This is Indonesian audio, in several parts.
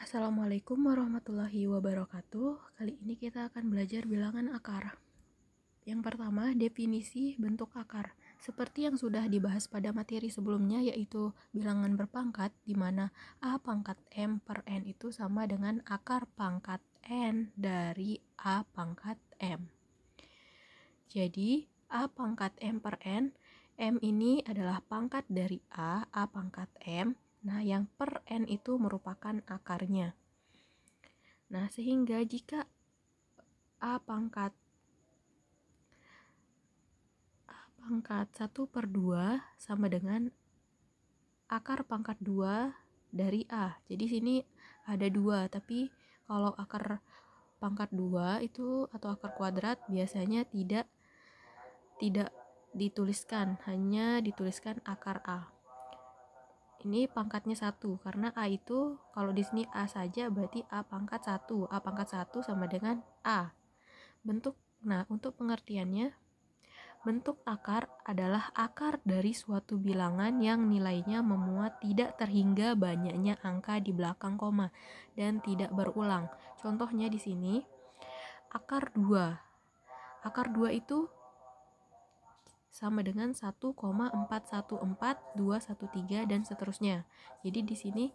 Assalamualaikum warahmatullahi wabarakatuh. Kali ini kita akan belajar bilangan akar. Yang pertama, definisi bentuk akar. Seperti yang sudah dibahas pada materi sebelumnya, yaitu bilangan berpangkat, di mana A pangkat M per N itu sama dengan akar pangkat N dari A pangkat M. Jadi, A pangkat M per N, M ini adalah pangkat dari A pangkat M. Nah, yang per N itu merupakan akarnya. Nah, sehingga jika A pangkat 1 per 2 sama dengan akar pangkat 2 dari A. Jadi sini ada 2, tapi kalau akar pangkat 2 itu atau akar kuadrat biasanya tidak dituliskan, hanya dituliskan akar A. Ini pangkatnya 1, karena A itu kalau di sini A saja berarti A pangkat 1. A pangkat 1 sama dengan A. Untuk pengertiannya, bentuk akar adalah akar dari suatu bilangan yang nilainya memuat tidak terhingga banyaknya angka di belakang koma dan tidak berulang. Contohnya di sini akar 2. Akar 2 itu sama dengan 1,414213 dan seterusnya. Jadi di sini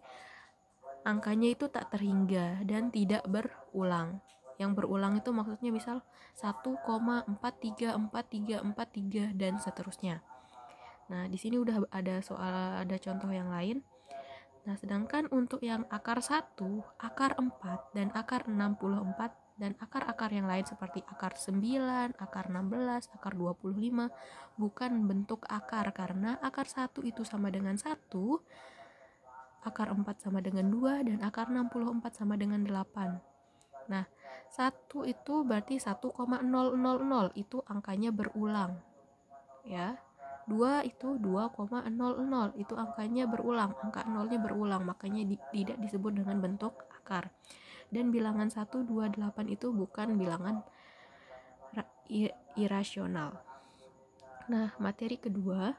angkanya itu tak terhingga dan tidak berulang. Yang berulang itu maksudnya misal 1,434343 dan seterusnya. Nah, di sini udah ada contoh yang lain. Nah, sedangkan untuk yang akar 1, akar 4 dan akar 64 dan akar-akar yang lain seperti akar 9, akar 16, akar 25 bukan bentuk akar karena akar 1 itu sama dengan 1, akar 4 sama dengan 2, dan akar 64 sama dengan 8. Nah, 1 itu berarti 1,000, itu angkanya berulang. Ya. 2 itu 2,00, itu angkanya berulang, angka nolnya berulang, makanya tidak disebut dengan bentuk akar. Dan bilangan 128 itu bukan bilangan irasional. Nah, materi kedua.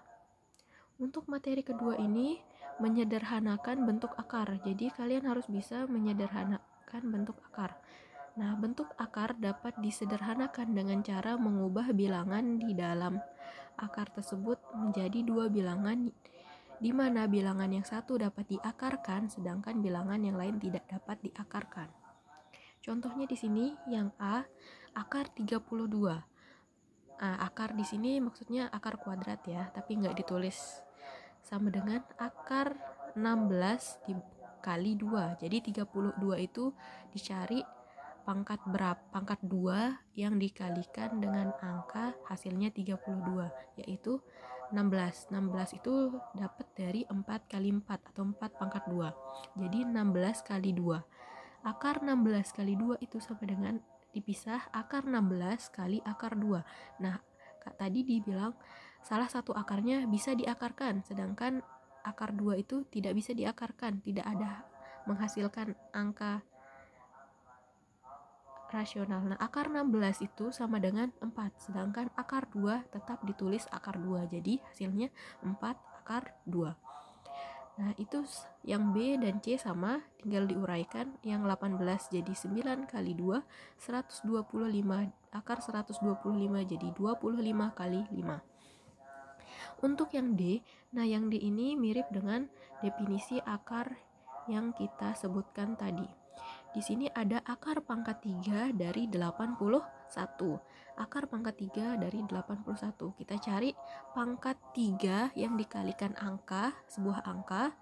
Untuk materi kedua ini menyederhanakan bentuk akar. Jadi kalian harus bisa menyederhanakan bentuk akar. Nah, bentuk akar dapat disederhanakan dengan cara mengubah bilangan di dalam akar tersebut menjadi dua bilangan, di mana bilangan yang satu dapat diakarkan sedangkan bilangan yang lain tidak dapat diakarkan. Contohnya di sini yang A, akar 32. Akar di sini maksudnya akar kuadrat ya, tapi nggak ditulis. Sama dengan akar 16 dikali 2. Jadi 32 itu dicari pangkat berapa? Pangkat 2 yang dikalikan dengan angka hasilnya 32, yaitu 16. 16 itu dapat dari 4 kali 4 atau 4 pangkat 2. Jadi 16 kali 2. Akar 16 kali 2 itu sama dengan dipisah akar 16 kali akar 2. Nah, tadi dibilang salah satu akarnya bisa diakarkan, sedangkan akar 2 itu tidak bisa diakarkan, tidak ada menghasilkan angka rasional. Nah, akar 16 itu sama dengan 4, sedangkan akar 2 tetap ditulis akar 2. Jadi hasilnya 4 akar 2. Nah, itu yang B dan C sama, tinggal diuraikan. Yang 18 jadi 9 kali 2, 125. Akar 125 jadi 25 kali 5. Untuk yang D, nah yang D ini mirip dengan definisi akar yang kita sebutkan tadi. Di sini ada akar pangkat 3 dari 81. Akar pangkat 3 dari 81. Kita cari pangkat 3 yang dikalikan angka, sebuah angka,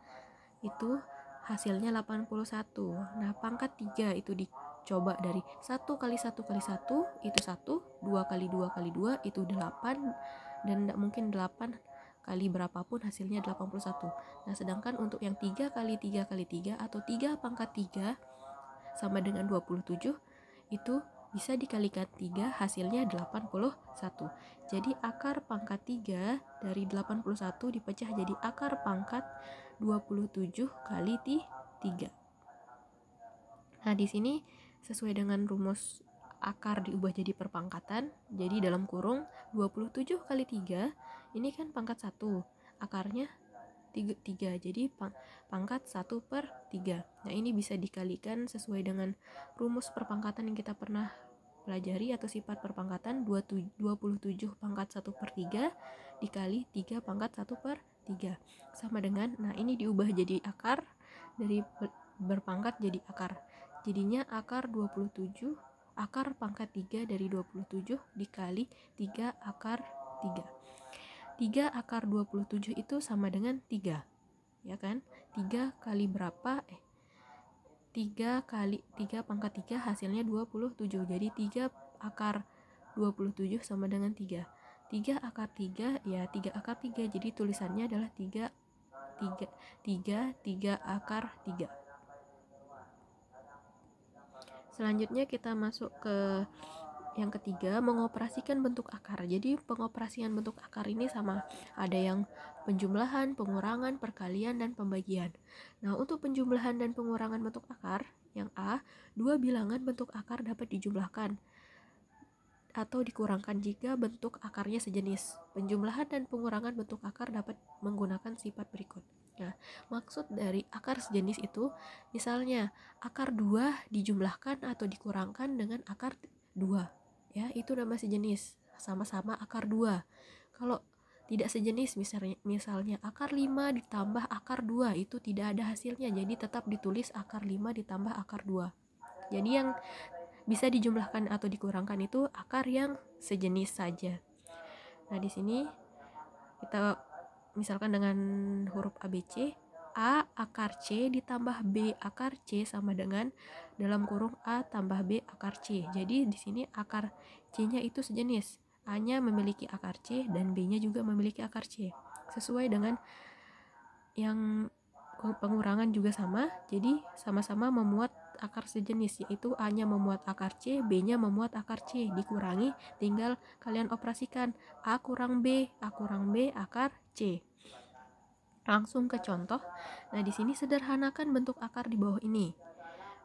itu hasilnya 81. Nah, pangkat 3 itu dicoba dari 1 kali 1 kali 1 itu 1, 2 kali 2 kali 2 itu 8, dan tidak mungkin 8 kali berapapun hasilnya 81. Nah, sedangkan untuk yang 3 kali 3 kali 3 atau 3 pangkat 3 sama dengan 27, itu bisa dikalikan 3 hasilnya 81. Jadi akar pangkat 3 dari 81 dipecah jadi akar pangkat 27 kali 3. Nah, di sini sesuai dengan rumus akar diubah jadi perpangkatan. Jadi dalam kurung 27 kali 3 ini kan pangkat 1. Akarnya 3. Jadi pangkat 1/3. Nah, ini bisa dikalikan sesuai dengan rumus perpangkatan yang kita pernah pelajari atau sifat perpangkatan. 27 pangkat 1/3 dikali 3 pangkat 1/3 sama dengan, nah ini diubah jadi akar, dari berpangkat jadi akar. Jadinya akar 27, akar pangkat 3 dari 27 dikali 3 akar 3. 3 akar 27 itu sama dengan 3. Ya kan? 3 kali berapa? 3 kali 3 pangkat 3 hasilnya 27. Jadi 3 akar 27 sama dengan 3. 3 akar 3 ya 3 akar 3. Jadi tulisannya adalah 3 akar 3. Selanjutnya kita masuk ke yang ketiga, mengoperasikan bentuk akar. Jadi pengoperasian bentuk akar ini sama, ada yang penjumlahan, pengurangan, perkalian, dan pembagian. Nah, untuk penjumlahan dan pengurangan bentuk akar, yang A, 2 bilangan bentuk akar dapat dijumlahkan atau dikurangkan jika bentuk akarnya sejenis. Penjumlahan dan pengurangan bentuk akar dapat menggunakan sifat berikut. Nah, maksud dari akar sejenis itu, misalnya akar 2 dijumlahkan atau dikurangkan dengan akar 2. Ya, itu nama sejenis, sama-sama akar 2. Kalau tidak sejenis, misalnya akar 5 ditambah akar 2, itu tidak ada hasilnya, jadi tetap ditulis akar 5 ditambah akar 2. Jadi yang bisa dijumlahkan atau dikurangkan itu akar yang sejenis saja. Nah, di sini kita misalkan dengan huruf ABC, A akar C ditambah B akar C sama dengan dalam kurung A tambah B akar C. Jadi di sini akar C-nya itu sejenis. A-nya memiliki akar C dan B-nya juga memiliki akar C. Sesuai dengan yang pengurangan juga sama, jadi sama-sama memuat akar sejenis, yaitu A-nya memuat akar C, B-nya memuat akar C, dikurangi, tinggal kalian operasikan A kurang B, A kurang B, akar C. Langsung ke contoh. Nah, di sini sederhanakan bentuk akar di bawah ini.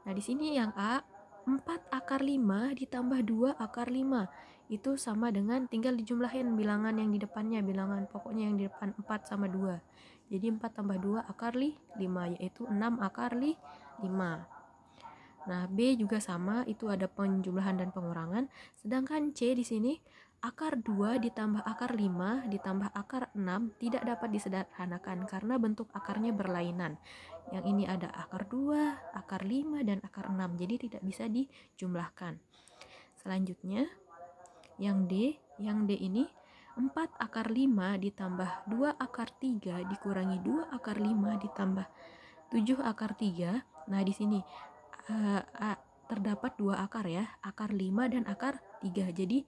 Nah, di sini yang A, 4 akar 5 ditambah 2 akar 5. Itu sama dengan, tinggal dijumlahin bilangan yang di depannya, bilangan pokoknya yang di depan 4 sama 2. Jadi 4 tambah 2 akar 5, yaitu 6 akar 5. Nah, B juga sama, itu ada penjumlahan dan pengurangan. Sedangkan C di sini akar 2 ditambah akar 5 ditambah akar 6 tidak dapat disederhanakan karena bentuk akarnya berlainan. Yang ini ada akar 2, akar 5, dan akar 6, jadi tidak bisa dijumlahkan. Selanjutnya, yang D ini 4 akar 5 ditambah 2 akar 3 dikurangi 2 akar 5 ditambah 7 akar 3. Nah, di sini terdapat 2 akar ya, akar 5 dan akar 3. Jadi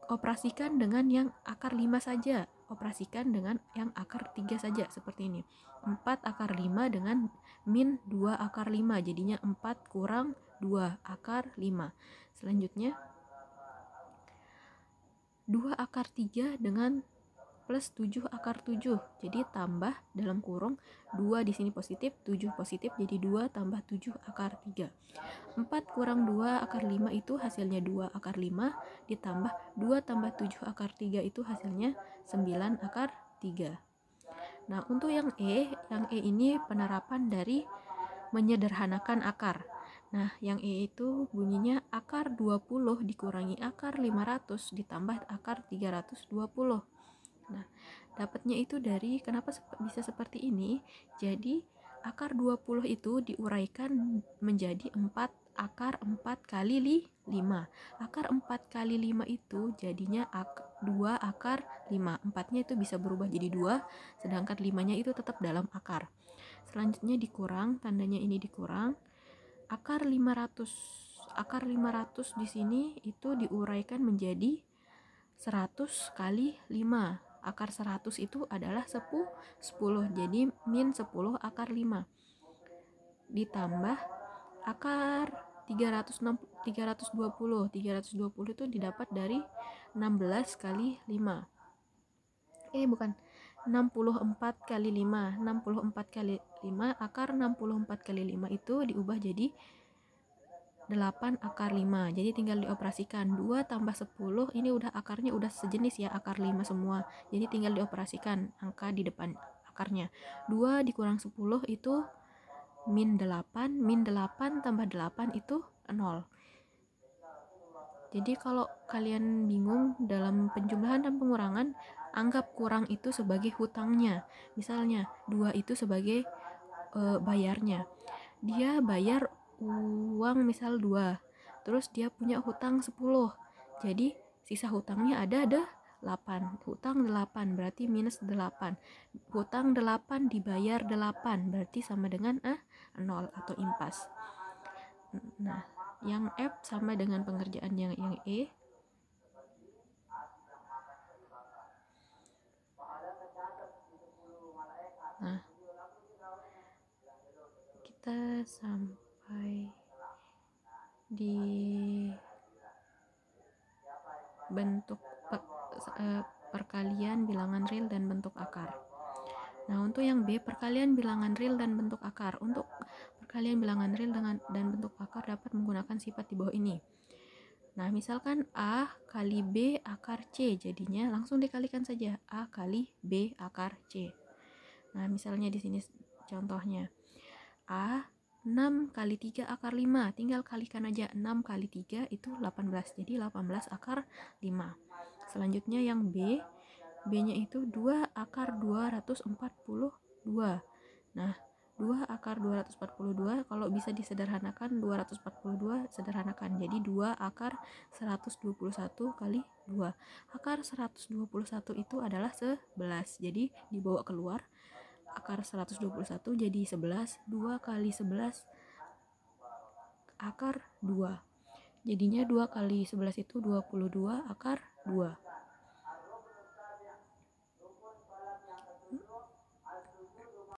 operasikan dengan yang akar 5 saja, operasikan dengan yang akar 3 saja, seperti ini. 4 akar 5 dengan min 2 akar 5, jadinya 4 kurang 2 akar 5. Selanjutnya 2 akar 3 dengan plus 7 akar 7, jadi tambah dalam kurung 2 di sini positif, 7 positif, jadi 2 tambah 7 akar 3. 4 kurang 2 akar 5 itu hasilnya 2 akar 5, ditambah 2 tambah 7 akar 3 itu hasilnya 9 akar 3. Nah, untuk yang E ini penerapan dari menyederhanakan akar. Nah, yang E itu bunyinya akar 20 dikurangi akar 500 ditambah akar 320. Nah, dapatnya itu dari, kenapa bisa seperti ini? Jadi, akar 20 itu diuraikan menjadi 4 akar 4 kali 5. Akar 4 kali 5 itu jadinya 2 akar 5. 4-nya itu bisa berubah jadi 2, sedangkan 5-nya itu tetap dalam akar. Selanjutnya dikurang, tandanya ini dikurang. Akar 500. Akar 500 di sini itu diuraikan menjadi 100 kali 5. Akar 100 itu adalah 10. Jadi min 10 akar 5. Ditambah akar 320. 320 itu didapat dari 16 kali 5. Bukan. 64 kali 5. 64 kali 5, akar 64 kali 5 itu diubah jadi 8 akar 5. Jadi tinggal dioperasikan. 2 tambah 10, ini udah akarnya udah sejenis ya, akar 5 semua. Jadi tinggal dioperasikan angka di depan akarnya. 2 dikurang 10 itu min 8. Min 8 tambah 8 itu 0. Jadi kalau kalian bingung dalam penjumlahan dan pengurangan, anggap kurang itu sebagai hutangnya. Misalnya 2 itu sebagai bayarnya. Dia bayar uang misal 2, terus dia punya hutang 10. Jadi sisa hutangnya ada 8. Hutang 8 berarti minus 8. Hutang 8 dibayar 8 berarti sama dengan 0 atau impas. Nah, yang F sama dengan pengerjaan yang E. Nah, kita sampai di bentuk perkalian bilangan real dan bentuk akar. Nah, untuk yang B, perkalian bilangan real dan bentuk akar. Untuk perkalian bilangan real dan bentuk akar dapat menggunakan sifat di bawah ini. Nah, misalkan A kali B akar C, jadinya langsung dikalikan saja A kali B akar C. Nah, misalnya di sini contohnya A 6 kali 3 akar 5, tinggal kalikan aja. 6 kali 3 itu 18, jadi 18 akar 5. Selanjutnya yang B, B-nya itu 2 akar 242. Nah, 2 akar 242 kalau bisa disederhanakan 242 sederhanakan. Jadi 2 akar 121 kali 2. Akar 121 itu adalah 11. Jadi dibawa keluar akar 121 jadi 11. 2 kali 11 akar 2. Jadinya 2 kali 11 itu 22 akar 2.